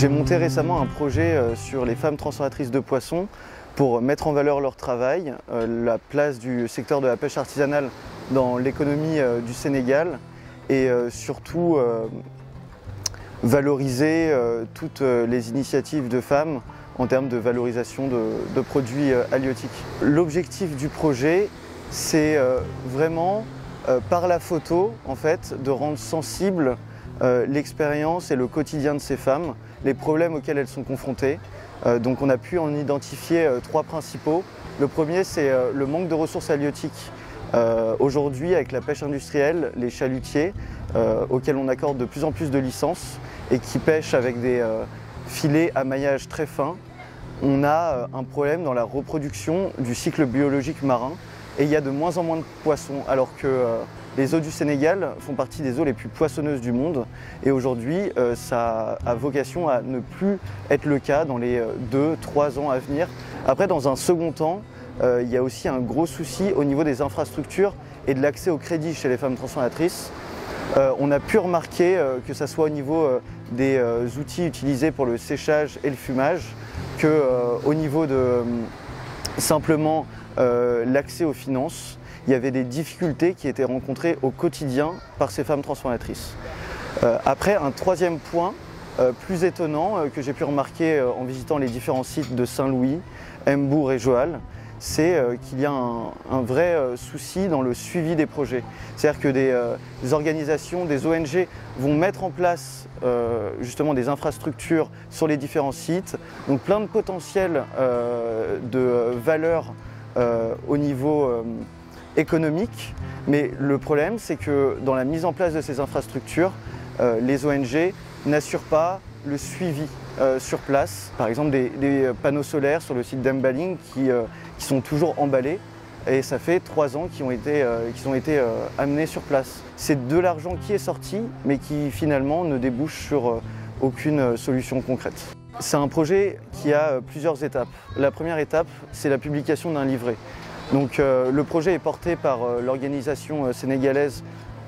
J'ai monté récemment un projet sur les femmes transformatrices de poissons pour mettre en valeur leur travail, la place du secteur de la pêche artisanale dans l'économie du Sénégal et surtout valoriser toutes les initiatives de femmes en termes de valorisation de produits halieutiques. L'objectif du projet, c'est vraiment par la photo en fait, de rendre sensible l'expérience et le quotidien de ces femmes, les problèmes auxquels elles sont confrontées. Donc on a pu en identifier trois principaux. Le premier, c'est le manque de ressources halieutiques. Aujourd'hui, avec la pêche industrielle, les chalutiers, auxquels on accorde de plus en plus de licences et qui pêchent avec des filets à maillage très fin, on a un problème dans la reproduction du cycle biologique marin et il y a de moins en moins de poissons, alors que les eaux du Sénégal font partie des eaux les plus poissonneuses du monde et aujourd'hui ça a vocation à ne plus être le cas dans les 2-3 ans à venir. Après, dans un second temps, il y a aussi un gros souci au niveau des infrastructures et de l'accès au crédit chez les femmes transformatrices. On a pu remarquer que ce soit au niveau des outils utilisés pour le séchage et le fumage, qu'au niveau de simplement l'accès aux finances, il y avait des difficultés qui étaient rencontrées au quotidien par ces femmes transformatrices. Après, un troisième point plus étonnant que j'ai pu remarquer en visitant les différents sites de Saint-Louis, M'bour et Joal, c'est qu'il y a un vrai souci dans le suivi des projets. C'est-à-dire que des organisations, des ONG vont mettre en place justement des infrastructures sur les différents sites, donc plein de potentiel de valeur au niveau économique, mais le problème c'est que dans la mise en place de ces infrastructures, les ONG n'assurent pas le suivi sur place. Par exemple des panneaux solaires sur le site d'Embaling qui sont toujours emballés et ça fait 3 ans qu'ils ont été amenés sur place. C'est de l'argent qui est sorti mais qui finalement ne débouche sur aucune solution concrète. C'est un projet qui a plusieurs étapes. La première étape, c'est la publication d'un livret. Donc le projet est porté par l'organisation sénégalaise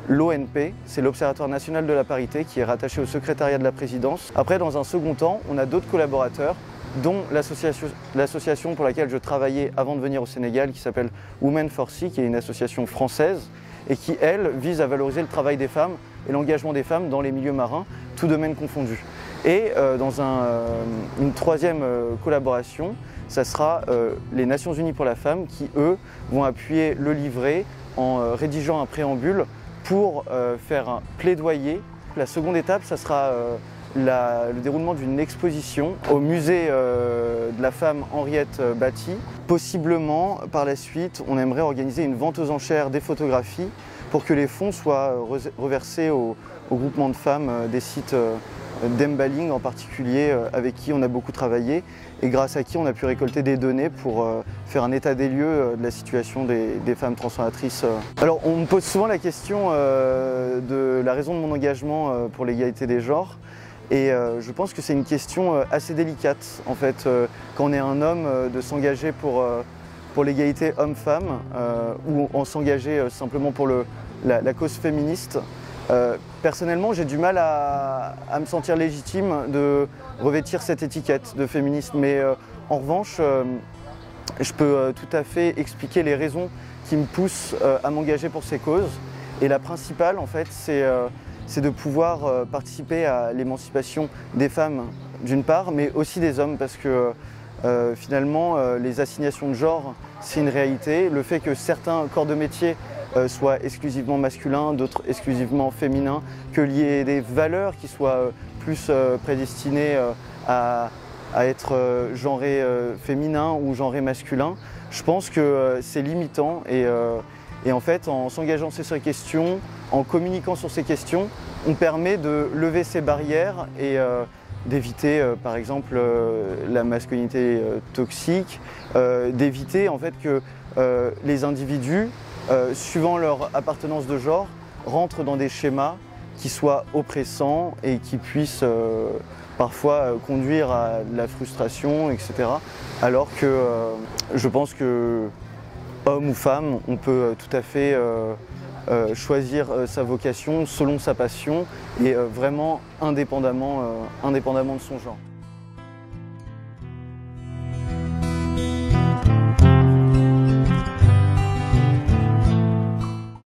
l'ONP, c'est l'Observatoire national de la parité qui est rattaché au secrétariat de la présidence. Après, dans un second temps, on a d'autres collaborateurs, dont l'association pour laquelle je travaillais avant de venir au Sénégal, qui s'appelle Women for Sea, qui est une association française, et qui, elle, vise à valoriser le travail des femmes et l'engagement des femmes dans les milieux marins, tous domaines confondus. Et dans une troisième collaboration, ça sera les Nations Unies pour la femme qui, eux, vont appuyer le livret en rédigeant un préambule pour faire un plaidoyer. La seconde étape, ça sera le déroulement d'une exposition au musée de la femme Henriette Batty. Possiblement, par la suite, on aimerait organiser une vente aux enchères des photographies pour que les fonds soient reversés au groupement de femmes des sites d'Embaling en particulier, avec qui on a beaucoup travaillé et grâce à qui on a pu récolter des données pour faire un état des lieux de la situation des femmes transformatrices. Alors on me pose souvent la question de la raison de mon engagement pour l'égalité des genres et je pense que c'est une question assez délicate en fait quand on est un homme de s'engager pour l'égalité homme-femme ou en s'engager simplement pour la cause féministe. Personnellement, j'ai du mal à me sentir légitime de revêtir cette étiquette de féministe, mais en revanche, je peux tout à fait expliquer les raisons qui me poussent à m'engager pour ces causes. Et la principale, en fait, c'est de pouvoir participer à l'émancipation des femmes, d'une part, mais aussi des hommes, parce que finalement, les assignations de genre, c'est une réalité. Le fait que certains corps de métier soient exclusivement masculins, d'autres exclusivement féminins, qu'il y ait des valeurs qui soient plus prédestinées à être genrées féminin ou genrées masculin, je pense que c'est limitant et en fait en s'engageant sur ces questions, en communiquant sur ces questions, on permet de lever ces barrières et d'éviter par exemple la masculinité toxique, d'éviter en fait que les individus suivant leur appartenance de genre, rentrent dans des schémas qui soient oppressants et qui puissent parfois conduire à de la frustration, etc. Alors que je pense que, homme ou femme, on peut tout à fait choisir sa vocation selon sa passion et vraiment indépendamment de son genre.